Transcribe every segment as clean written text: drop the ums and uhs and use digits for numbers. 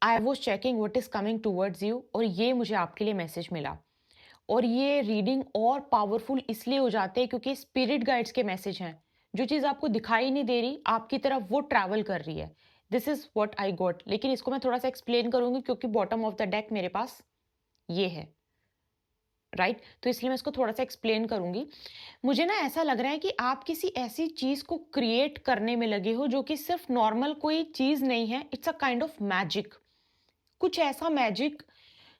I was checking what is coming towards you, और ये मुझे आपके लिए मैसेज मिला। और ये रीडिंग और पावरफुल इसलिए हो जाते हैं क्योंकि स्पिरिट गाइड्स के मैसेज हैं। जो चीज़ आपको दिखाई नहीं दे रही, आपकी तरफ वो ट्रैवल कर रही है। This is what I got. लेकिन इसको मैं थोड़ा सा एक्सप्लेन करूंगी क्योंकि बॉटम ऑफ द डेक मेरे पास ये है, राइट? तो इसलिए मैं इसको थोड़ा सा एक्सप्लेन करूंगी। मुझे ना ऐसा लग रहा है कि आप किसी ऐसी चीज़ को क्रिएट करने में लगे हो जो कि सिर्फ नॉर्मल कोई चीज़ नहीं है, it's a kind of magic. कुछ ऐसा मैजिक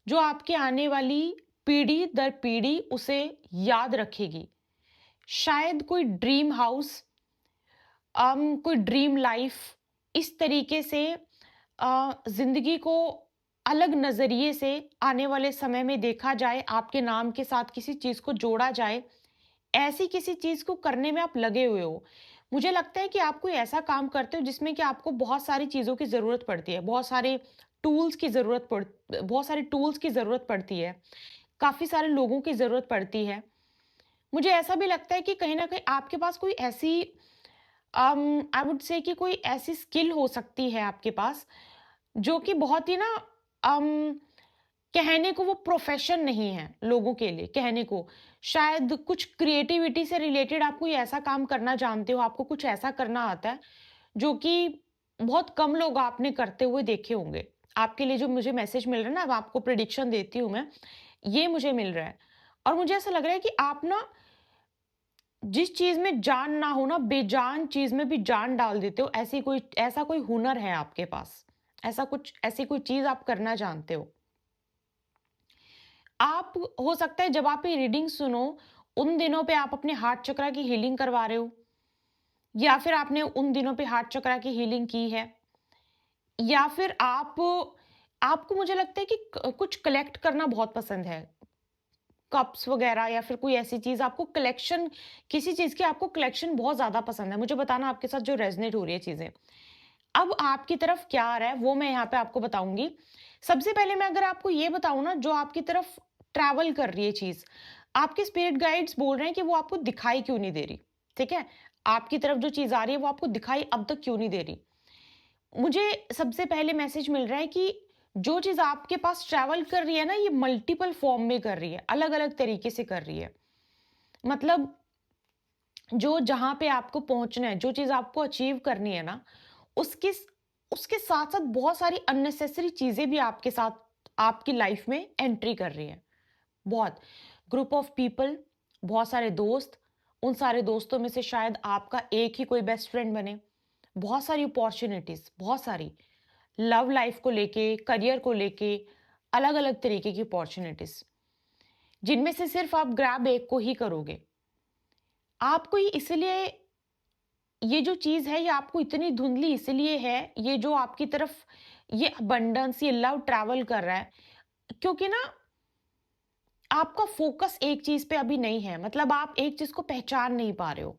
जो आपकी आने वाली पीढ़ी दर पीढ़ी उसे याद रखेगी। शायद कोई ड्रीम हाउस, कोई ड्रीम लाइफ, इस तरीके से जिंदगी को अलग नजरिए से आने वाले समय में देखा जाए, आपके नाम के साथ किसी चीज को जोड़ा जाए, ऐसी किसी चीज को करने में आप लगे हुए हो। मुझे लगता है कि आप कोई ऐसा काम करते हो जिसमें कि आपको बहुत सारी चीजों की जरूरत पड़ती है, बहुत सारे टूल्स की जरूरत पड़ती है, काफी सारे लोगों की जरूरत पड़ती है। मुझे ऐसा भी लगता है कि कहीं ना कहीं आपके पास कोई ऐसी आई वुड से कि कोई ऐसी स्किल हो सकती है आपके पास जो कि बहुत ही ना कहने को वो प्रोफेशन नहीं है लोगों के लिए कहने को। शायद कुछ क्रिएटिविटी से रिलेटेड आप कोई ऐसा काम करना जानते हो, आपको कुछ ऐसा करना आता है जो कि बहुत कम लोग आपने करते हुए देखे होंगे। आपके लिए जो मुझे मैसेज मिल रहा है ना, अब आपको प्रिडिक्शन देती हूँ मैं, ये मुझे मिल रहा है। और मुझे ऐसा लग रहा है कि आप ना जिस चीज में जान ना हो ना, बेजान चीज में भी जान डाल देते हो। ऐसा कोई हुनर है आपके पास, ऐसी कोई चीज आप करना जानते हो। आप हो सकता है जब आप ये रीडिंग सुनो, उन दिनों पे आप अपने हार्ट चक्रा की हीलिंग करवा रहे हो, या फिर आपने उन दिनों पे हार्ट चक्रा की हीलिंग की है, या फिर आपको मुझे लगता है कि कुछ कलेक्ट करना बहुत पसंद है, कप्स वगैरह, या फिर कोई ऐसी चीज आपको कलेक्शन, किसी चीज की आपको कलेक्शन बहुत ज्यादा पसंद है। मुझे बताना आपके साथ जो रेजनेट हो रही है चीजें। अब आपकी तरफ क्या आ रहा है वो मैं यहाँ पे आपको बताऊंगी। सबसे पहले मैं अगर आपको ये बताऊं ना, जो आपकी तरफ ट्रैवल कर रही है चीज, आपके स्पिरिट गाइड्स बोल रहे हैं कि वो आपको दिखाई क्यों नहीं दे रही। ठीक है, आपकी तरफ जो चीज आ रही है वो आपको दिखाई अब तक क्यों नहीं दे रही। मुझे सबसे पहले मैसेज मिल रहा है कि जो चीज आपके पास ट्रैवल कर रही है ना, ये मल्टीपल फॉर्म में कर रही है, अलग अलग तरीके से कर रही है। मतलब जो जहां पे आपको पहुंचना है, जो चीज आपको अचीव करनी है ना, उसके उसके साथ साथ बहुत सारी अननेसेसरी चीजें भी आपके साथ आपकी लाइफ में एंट्री कर रही हैं। बहुत ग्रुप ऑफ पीपल, बहुत सारे दोस्त, उन सारे दोस्तों में से शायद आपका एक ही कोई बेस्ट फ्रेंड बने। बहुत सारी अपॉर्चुनिटीज, बहुत सारी लव लाइफ को लेके, करियर को लेके, अलग अलग तरीके की अपॉर्चुनिटीज, जिनमें से सिर्फ आप ग्रैब एक को ही करोगे। आपको ये इसलिए, ये जो चीज है ये आपको इतनी धुंधली इसलिए है, ये जो आपकी तरफ ये अबंडेंस, ये लव ट्रैवल कर रहा है, क्योंकि ना आपका फोकस एक चीज पे अभी नहीं है। मतलब आप एक चीज को पहचान नहीं पा रहे हो।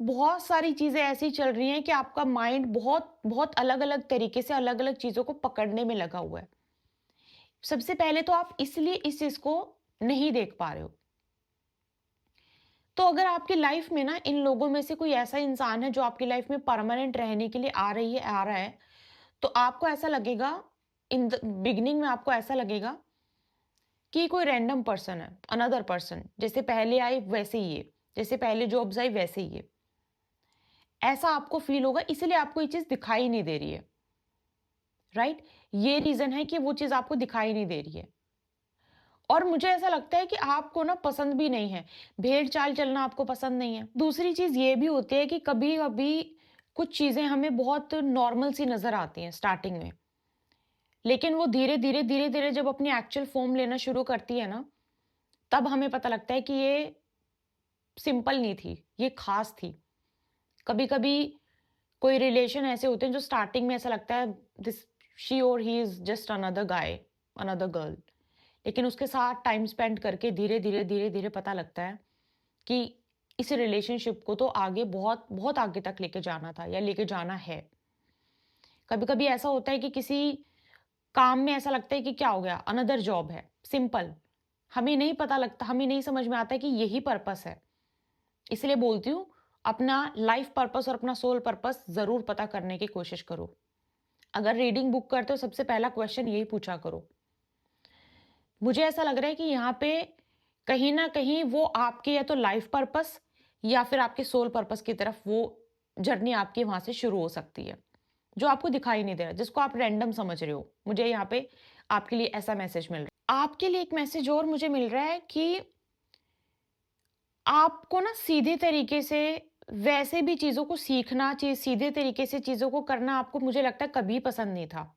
बहुत सारी चीजें ऐसी चल रही हैं कि आपका माइंड बहुत बहुत अलग अलग तरीके से अलग अलग चीजों को पकड़ने में लगा हुआ है। सबसे पहले तो आप इसलिए इस चीज को नहीं देख पा रहे हो। तो अगर आपकी लाइफ में ना इन लोगों में से कोई ऐसा इंसान है जो आपकी लाइफ में परमानेंट रहने के लिए आ रहा है, तो आपको ऐसा लगेगा, इन द बिगिनिंग में आपको ऐसा लगेगा कि कोई रैंडम पर्सन है, अनदर पर्सन, जैसे पहले आई वैसे ही है, जैसे पहले जॉब्स आई वैसे ही है। ऐसा आपको फील होगा, इसीलिए आपको ये चीज दिखाई नहीं दे रही है, राइट? ये रीजन है कि वो चीज आपको दिखाई नहीं दे रही है। और मुझे ऐसा लगता है कि आपको ना पसंद भी नहीं है, भेड़ चाल चलना आपको पसंद नहीं है। दूसरी चीज ये भी होती है कि कभी कभी कुछ चीजें हमें बहुत नॉर्मल सी नजर आती हैं स्टार्टिंग में, लेकिन वो धीरे धीरे जब अपनी एक्चुअल फॉर्म लेना शुरू करती है ना, तब हमें पता लगता है कि ये सिंपल नहीं थी, ये खास थी। कभी कभी कोई रिलेशन ऐसे होते हैं जो स्टार्टिंग में ऐसा लगता है दिस शी और he is just another guy, another girl, लेकिन उसके साथ टाइम स्पेंड करके धीरे धीरे पता लगता है कि इस रिलेशनशिप को तो आगे बहुत बहुत आगे तक लेके जाना था या लेके जाना है। कभी कभी ऐसा होता है कि किसी काम में ऐसा लगता है कि क्या हो गया, अनदर जॉब है, सिंपल। हमें नहीं पता लगता, हमें नहीं समझ में आता कि यही पर्पस है। इसलिए बोलती हूँ, अपना लाइफ पर्पस और अपना सोल पर्पस जरूर पता करने की कोशिश करो। अगर रीडिंग बुक करते हो सबसे पहला क्वेश्चन यही पूछा करो। मुझे ऐसा लग रहा है कि यहाँ पे कहीं न कहीं वो आपके या तो लाइफ पर्पस या फिर आपके सोल पर्पस की तरफ वो जर्नी आपकी वहाँ से शुरू हो सकती है, जो आपको दिखाई नहीं दे रहा, जिसको आप रैंडम समझ रहे हो। मुझे यहाँ पे आपके लिए ऐसा मैसेज मिल रहा है। आपके लिए एक मैसेज और मुझे मिल रहा है कि आपको ना सीधे तरीके से वैसे भी चीज़ों को सीखना चाहिए, सीधे तरीके से चीज़ों को करना आपको मुझे लगता है कभी पसंद नहीं था।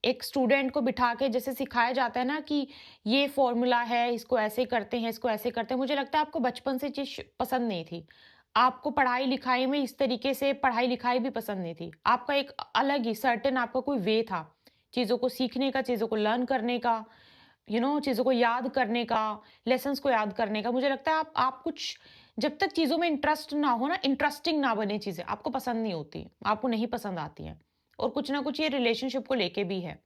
एक स्टूडेंट को बिठा के जैसे सिखाया जाता है ना कि ये फॉर्मूला है, इसको ऐसे करते हैं, इसको ऐसे करते हैं। मुझे लगता है आपको बचपन से चीज़ पसंद नहीं थी। आपको पढ़ाई-लिखाई में इस तरीके से पढ़ाई-लिखाई भी पसंद नहीं थी। आपका एक अलग ही सर्टेन आपका कोई वे था, चीज़ों को सीखने का, चीज़ों को लर्न करने का, चीज़ों को याद करने का, लेसन्स को याद करने का। मुझे लगता है आप कुछ जब तक चीज़ों में इंटरेस्ट ना हो ना, इंटरेस्टिंग ना बने चीज़ें, आपको पसंद नहीं होती, आपको नहीं पसंद आती हैं। और कुछ ना कुछ ये रिलेशनशिप को लेके भी है।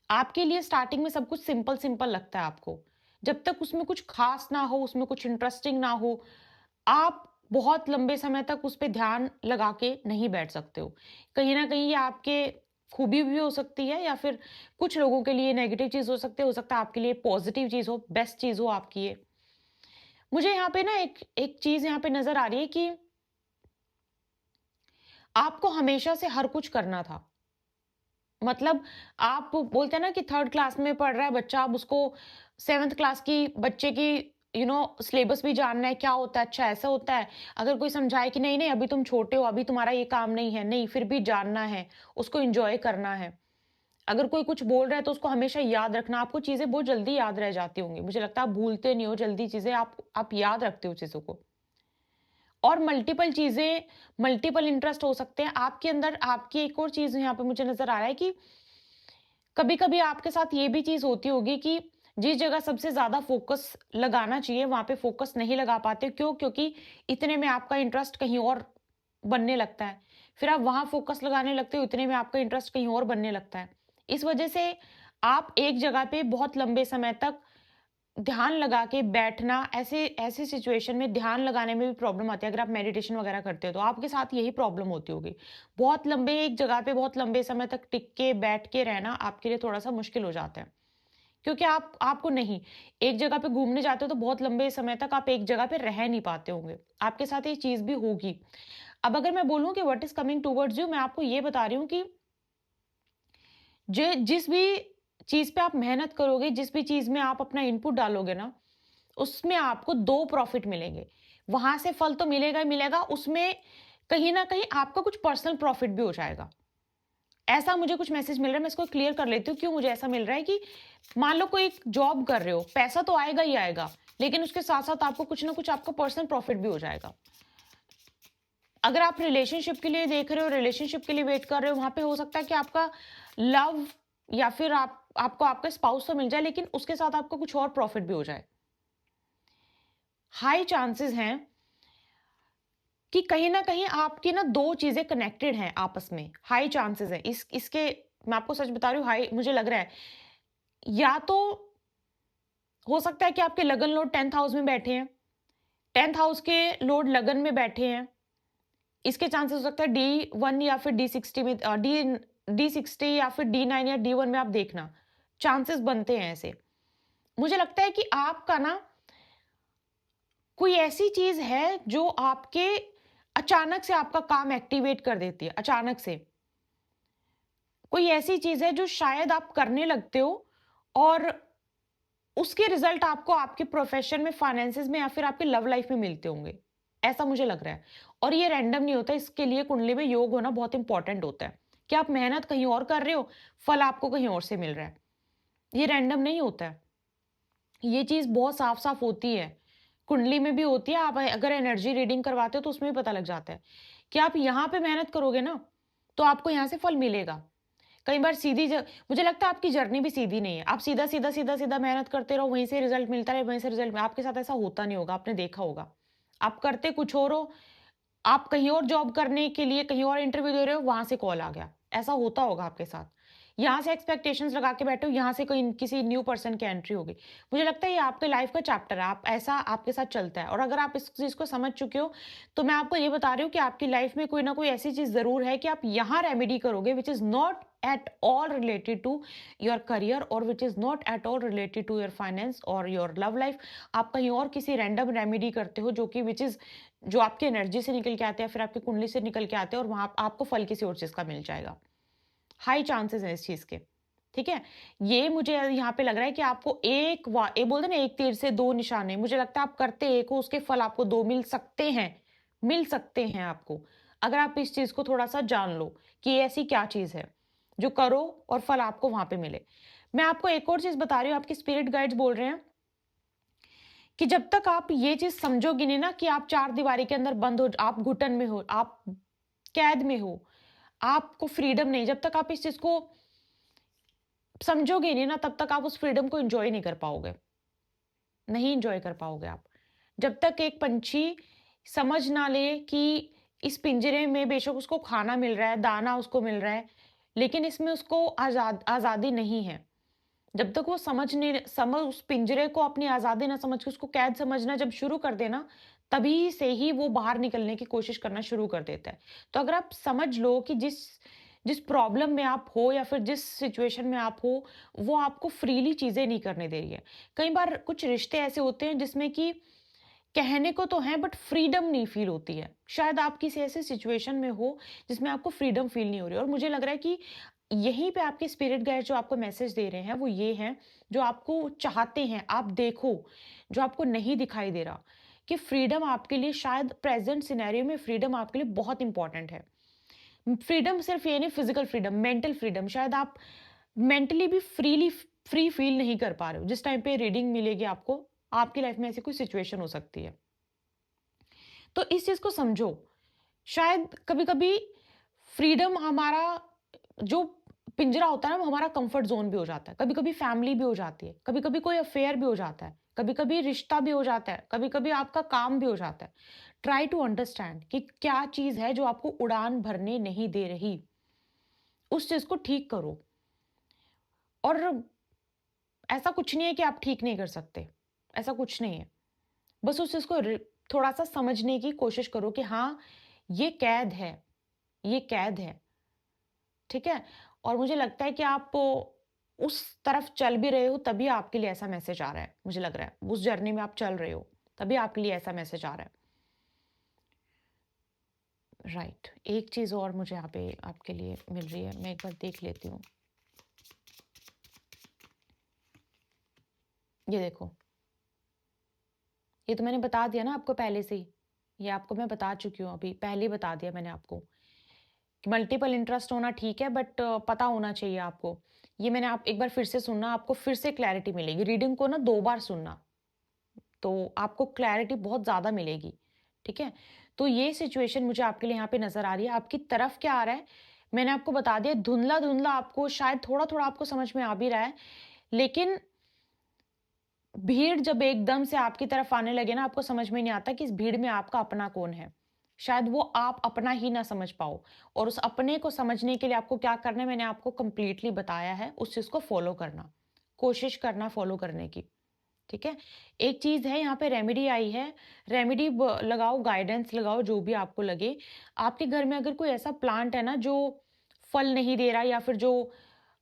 आपके लिए स्टार्टिंग में सब कुछ सिंपल सिंपल लगता है आपको। जब तक उसमें कुछ खास ना हो, उसमें कुछ इंटरेस्टिंग ना हो, आप बहुत लंबे समय तक उस पे ध्यान लगा के नहीं बैठ सकते हो। कहीं न कहीं ये आपके खूबी भी हो सकती है या फिर कुछ लोगों के लिए नेगेटिव चीज़ हो सकता है आपके लिए पॉजिटिव चीज़ हो, बेस्ट चीज़ हो आपकी ये। मुझे यहाँ पे ना एक एक चीज़ यहाँ पे नज़र आ रही है कि आपको हमेशा से हर कुछ करना था। मतलब आप बोलते हैं ना कि 3rd क्लास में पढ़ रहा है बच्चा, अब उसको 7th क्लास की बच्चे की सिलेबस भी जानना है, क्या होता है, अच्छा ऐसा होता है। अगर कोई समझाए कि नहीं, नहीं अभी तुम छोटे हो, अभी तुम्हारा ये काम नहीं है, नहीं फिर भी जानना है, उसको एन्जॉय करना है। अगर कोई कुछ बोल रहा है तो उसको हमेशा याद रखना, आपको चीज़ें बहुत जल्दी याद रह जाती होंगी। मुझे लगता है आप भूलते नहीं हो जल्दी चीज़ें, आप याद रखते हो चीज़ों को। और मल्टीपल चीज़ें, मल्टीपल इंटरेस्ट हो सकते हैं। आपके अंदर आपकी एक और चीज़ यहाँ पे मुझे नज़र आ रहा है कि कभी-कभी आपके साथ ये भी चीज़ होती होगी कि जिस जगह सबसे ज़्यादा फ़ोकस लगाना चाहिए, वहाँ पे फ़ोकस नहीं लगा पाते। क्यों? क्योंकि इतने में आपका इंटरेस्ट कहीं और बनने लगता है। फिर आप वहाँ फ़ोकस लगाने लगते हो, इतने में आपका इंटरेस्ट कहीं और बनने लगता है। इस वजह से आप एक जगह पे बहुत लंबे समय तक ध्यान लगा के बैठना, ऐसे ऐसे सिचुएशन में ध्यान लगाने में भी प्रॉब्लम आती है। अगर आप मेडिटेशन वगैरह करते हो तो आपके साथ यही प्रॉब्लम होती होगी। बहुत लंबे एक जगह पे बहुत लंबे समय तक टिक के बैठ के रहना आपके लिए थोड़ा सा मुश्किल हो जाता है, क्योंकि आपको नहीं, एक जगह पे घूमने जाते हो तो बहुत लंबे समय तक आप एक जगह पे रह नहीं पाते होंगे, आपके साथ ये चीज भी होगी। अब अगर मैं बोलूं कि what is coming towards you, मैं आपको ये बता रही हूँ कि जिस भी चीज पे आप मेहनत करोगे, जिस भी चीज में आप अपना इनपुट डालोगे ना, उसमें आपको 2 प्रॉफिट मिलेंगे। वहाँ से फल तो मिलेगा ही मिलेगा, उसमें कहीं न कहीं आपका कुछ पर्सनल प्रॉफिट भी हो जाएगा। ऐसा मुझे कुछ मैसेज मिल रहा है, मैं इसको क्लियर कर लेती हूँ, क्यों मुझे ऐसा मिल रहा है कि मान लो कोई एक जॉब कर रहे हो, पैसा तो आएगा ही आएगा, लेकिन उसके साथ-साथ आपको कुछ न कुछ आपका पर्सनल प्रॉफिट भी हो जाएगा। अगर आप रिलेशनशिप के लिए देख रहे हो, रिलेशनशिप के लिए वेट कर रहे हो, वहाँ पे हो सकता है कि आपका लव या फिर आपको आपका स्पाउस तो मिल जाए, लेकिन उसके साथ आपको कुछ और प्रॉफिट भी हो जाए। हाई चांसेस हैं कि कहीं न कहीं आपकी ना 2 चीज़ें कनेक्टेड हैं आपस में, हाई चांसेस हैं। इसके मैं आपको सच बता रही हूँ, हाई मुझे लग रहा है। या तो हो सकता है कि आपके लगन लॉर्ड 10th हाउस में बैठे हैं, 10th हाउस के लॉर्ड लगन में बैठे हैं। इसके चांसेस हो सकता है D1 या फिर D60 में D60 या फिर D9 या D1 में आप देखना, चांसेस बनते हैं ऐसे। मुझे लगता है कि आपका ना कोई ऐसी चीज़ है जो आपके अचानक से आपका काम एक्टिवेट कर देती है, अचानक से। कोई ऐसी चीज़ है जो शायद आप करने लगते हो और उसके रिज़ल्ट आपको आपके प्रोफ़ेशन में, फाइनेंसेस में या फिर आपकी लव लाइफ़ में मिलते होंगे। ऐसा मुझे लग रहा है। और ये रैंडम नहीं होता, इसके लिए कुंडली में योग होना बहुत इम्पोर्टेंट होता है, कि आप मेहनत कहीं और कर रहे हो, फल आपको कहीं और से मिल रहा है। ये रैंडम नहीं होता है। ये चीज़ बहुत साफ-साफ होती है। कुंडली में भी होती है, आप अगर एनर्जी रीडिंग करवाते हो तो उसमें भी पता लग जाता है कि आप यहाँ पे मेहनत करोगे ना, तो आपको यहाँ से फल मिलेगा। कई बार मुझे लगता है आपकी जर्नी भी सीधी नहीं है। आप सीधा-सीधा, सीधा-सीधा मेहनत करते रहो, वहीं से रिज़ल्ट मिलता रहे, वहीं से रिज़ल्ट आपके साथ ऐसा होता नहीं होगा, आपने देखा होगा। आप करते कुछ और हो, आप कहीं और जॉब करने के लिए कहीं और इंटरव्यू दे रहे हो, वहाँ से कॉल आ गया। ऐसा होता होगा आपके साथ। यहाँ से एक्सपेक्टेशंस लगा के बैठे हो, यहाँ से कोई किसी न्यू पर्सन की एंट्री होगी। मुझे लगता है ये आपके लाइफ का चैप्टर है, आप ऐसा आपके साथ चलता है। और अगर आप इस चीज़ को समझ चुके हो, तो मैं आपको ये बता रही हूँ कि आपकी लाइफ में कोई ना कोई ऐसी चीज़ ज़रूर है कि आप यहाँ रेमेडी करोगे which is not at all related to your career और which is not at all related to your finance और योर लव लाइफ। आप कहीं और किसी रैंडम रेमेडी करते हो जो कि व्हिच इज़ जो आपकी एनर्जी से निकल के आते हैं, फिर आपकी कुंडली से निकल के आते हैं और वहाँ आपको फल किसी और चीज़ का मिल जाएगा। हाई चांसेस हैं इस चीज़ के, ठीक है? ये मुझे यहाँ पे लग रहा है कि आपको ये बोलते हैं ना, एक तीर से दो निशाने, मुझे लगता है आप करते एक हो, उसके फल आपको 2 मिल सकते हैं आपको। अगर आप इस चीज़ को थोड़ा-सा जान लो कि ये ऐसी क्या चीज़ है, जो करो और फल आपको वहाँ पे मिले। मैं आपको एक और चीज़ बता रही हूँ, आपके स्पिरिट गाइड्स बोल रहे हैं कि जब तक आप ये चीज़ समझोगे नहीं ना कि आप चार दीवारी के अंदर बंद हो, आप घुटन में हो, आप कैद में हो, आपको फ्रीडम नहीं, जब तक आप इस चीज़ को समझोगे नहीं ना, तब तक आप उस फ्रीडम को एन्जॉय नहीं कर पाओगे। नहीं एन्जॉय कर पाओगे आप। जब तक एक पंछी समझ ना ले कि इस पिंजरे में बेशक उसको खाना मिल रहा है, दाना उसको मिल रहा है, लेकिन इसमें उसको आज़ादी नहीं है। जब तक वो समझ उस पिंजरे को अपनी आज़ादी ना समझ के उसको कैद समझना जब शुरू कर दे ना, तभी से ही वो बाहर निकलने की कोशिश करना शुरू कर देता है। तो अगर आप समझ लो कि जिस जिस प्रॉब्लम में आप हो या फिर जिस सिचुएशन में आप हो, वो आपको फ्रीली चीज़ें नहीं करने दे रही है। कई बार कुछ रिश्ते ऐसे होते हैं जिसमें कि कहने को तो है बट फ्रीडम नहीं फील होती है। शायद आप किसी ऐसे सिचुएशन में हो जिसमें आपको फ्रीडम फील नहीं हो रही है और मुझे लग रहा है कि यहीं पे आपके स्पिरिट गाइड जो आपको मैसेज दे रहे हैं वो ये हैं, जो आपको चाहते हैं आप देखो, जो आपको नहीं दिखाई दे रहा कि फ्रीडम आपके लिए शायद प्रेजेंट सिनेरियो में फ्रीडम आपके लिए बहुत इंपॉर्टेंट है। फ्रीडम सिर्फ ये नहीं, फिजिकल फ्रीडम, मेंटल फ्रीडम, शायद आप मेंटली भी फ्री फील नहीं कर पा रहे हो। जिस टाइम पे रीडिंग मिलेगी आपको, आपकी लाइफ में ऐसी कोई सिचुएशन हो सकती है। तो इस चीज को समझो। शायद कभी-कभी फ्रीडम हमारा जो पिंजरा होता है ना, वो हमारा कंफर्ट ज़ोन भी हो जाता है। कभी-कभी फैमिली भी हो जाती है, कभी-कभी कोई अफेयर भी हो जाता है, कभी-कभी रिश्ता भी हो जाता है, कभी-कभी आपका काम भी हो जाता है। ट्राई टू अंडरस्टैंड कि क्या चीज़ है जो आपको उड़ान भरने नहीं दे रही। उस चीज़ को ठीक करो और ऐसा कुछ नहीं है कि आप ठीक नहीं कर सकते, ऐसा कुछ नहीं है। बस उस चीज़ को थोड़ा-सा समझने की कोशिश करो कि हाँ, ये कैद है, ये कैद है। ठीक है? और मुझे लगता है कि आप उस तरफ चल भी रहे हो तभी आपके लिए ऐसा मैसेज आ रहा है, मुझे लग रहा है। उस जर्नी में आप चल रहे हो, तभी आपके लिए ऐसा मैसेज आ रहा है। राइट, एक चीज़ और मुझे यहाँ पे आपके लिए मिल रही है, मैं एक बार देख लेती हूँ। ये देखो, ये तो मैंने बता दिया ना आपको पहले से ही। ये आपको मैं बता चुकी हूँ अभी, पहले ही बता दिया मैंने आपको कि मल्टीपल इंटरेस्ट होना ठीक है बट पता होना चाहिए आपको। ये मैंने आप एक बार फिर से सुनना, आपको फिर से क्लैरिटी मिलेगी। रीडिंग को ना 2 बार सुनना। तो आपको क्लैरिटी बहुत ज़्यादा मिलेगी, ठीक है? तो ये सिचुएशन मुझे आपके लिए यहाँ पे नज़र आ रही है। आपकी तरफ क्या आ रहा है, मैंने आपको बता दिया, धुंधला-धुंधला आपको शायद थोड़ा-थोड़ा आपको समझ में आ भी रहा है, लेकिन भीड़ जब एकदम से आपकी तरफ आने लगे ना, आपको समझ में नहीं आता कि इस भीड़ में आपका अपना कौन है। शायद वो आप अपना ही ना समझ पाओ और उस अपने को समझने के लिए आपको क्या करना है, मैंने आपको कंप्लीटली बताया है, उस चीज़ को फ़ॉलो करना। कोशिश करना फ़ॉलो करने की। ठीक है? एक चीज़ है यहाँ पे रेमेडी आई है, रेमेडी लगाओ, गाइडेंस लगाओ, जो भी आपको लगे। आपके घर में अगर कोई ऐसा प्लांट है ना जो फल नहीं दे रहा या फिर जो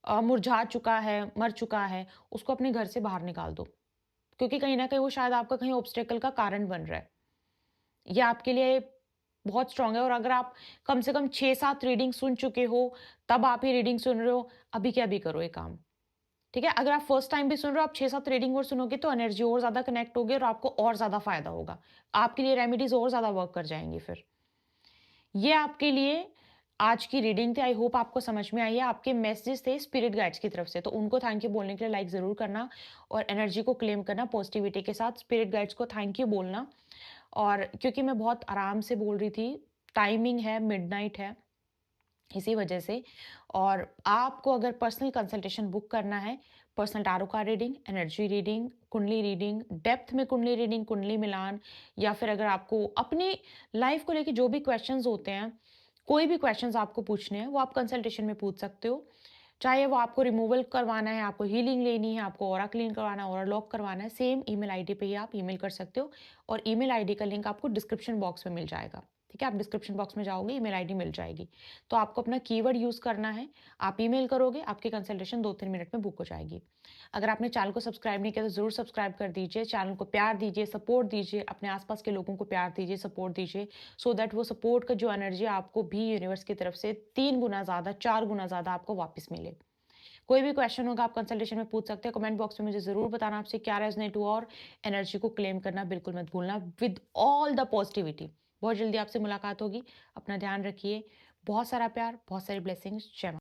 मुरझा चुका है, मर चुका है, उसको अपने घर से बाहर निकाल दो। क्योंकि कहीं न कहीं वो शायद आपका कहीं ऑब्स्टेकल का कारण बन रहा है। ये आपके लिए बहुत स्ट्रॉन्ग है और अगर आप कम से कम 6-7 रीडिंग सुन चुके हो, तब आप ये रीडिंग सुन रहे हो, अभी के अभी करो ये काम। ठीक है? अगर आप फर्स्ट टाइम भी सुन रहे हो, आप 6-7 रीडिंग और सुनोगे तो एनर्जी और ज़्यादा कनेक्ट होगी और आपको और ज़्यादा फ़ायदा होगा। आपके लिए रेमेडीज़ और ज़्यादा वर्क कर जाएँगी फिर। ये आपके लिए आज की रीडिंग थी। आई होप आपको समझ में आई है। आपके मैसेजेस थे स्पिरिट गाइड्स की तरफ से, तो उनको थैंक यू बोलने के लिए लाइक ज़रूर करना और एनर्जी को क्लेम करना पॉजिटिविटी के साथ। स्पिरिट गाइड्स को थैंक यू बोलना और क्योंकि मैं बहुत आराम से बोल रही थी, टाइमिंग है, मिडनाइट है। इसी वजह से और आपको अगर पर्सनल कंसल्टेशन बुक करना है, personal tarot card reading, energy reading, कुंडली रीडिंग, डेप्थ में कुंडली रीडिंग, कुंडली मिलान या फिर अगर आपको अपनी लाइफ को लेके जो भी क्वेश्चंस होते हैं, कोई भी क्वेश्चंस आपको पूछने हैं वो आप कंसल्टेशन में पूछ सकते हो। चाहे वो आपको रिमूवल करवाना है, आपको हीलिंग लेनी है, आपको ऑरा क्लीन करवाना है, ऑरा लॉक करवाना है, सेम ईमेल आईडी पे ही आप ईमेल कर सकते हो और ईमेल आईडी का लिंक आपको डिस्क्रिप्शन बॉक्स में मिल जाएगा। ठीक है? आप डिस्क्रिप्शन बॉक्स में जाओगे, ईमेल आईडी मिल जाएगी। तो आपको अपना कीवर्ड यूज़ करना है, आप ईमेल करोगे, आपकी कंसल्टेशन 2-3 मिनट में बुक हो जाएगी। अगर आपने चैनल को सब्सक्राइब नहीं किया तो ज़रूर सब्सक्राइब कर दीजिए, चैनल को प्यार दीजिए, सपोर्ट दीजिए, अपने आस-पास के लोगों को प्यार दीजिए, सपोर्ट दीजिए, सो दैट वो सपोर्ट का जो एनर्जी आपको भी यूनिवर्स की तरफ से 3 गुना ज़्यादा, 4 गुना ज़्यादा आपको वापस मिले। कोई भी क्वेश्चन होगा आप कंसल्टेशन में पूछ सकते हैं। कमेंट बॉक्स में मुझे ज़रूर बताना आपसे क्या रेज़ोनेट हुआ और एनर्जी को क्लेम करना बिल्कुल मत भूलना विद ऑल द पॉजिटिविटी। बहुत जल्दी आपसे मुलाकात होगी। अपना ध्यान रखिए। बहुत सारा प्यार, बहुत सारी ब्लेसिंग्स। जय माँ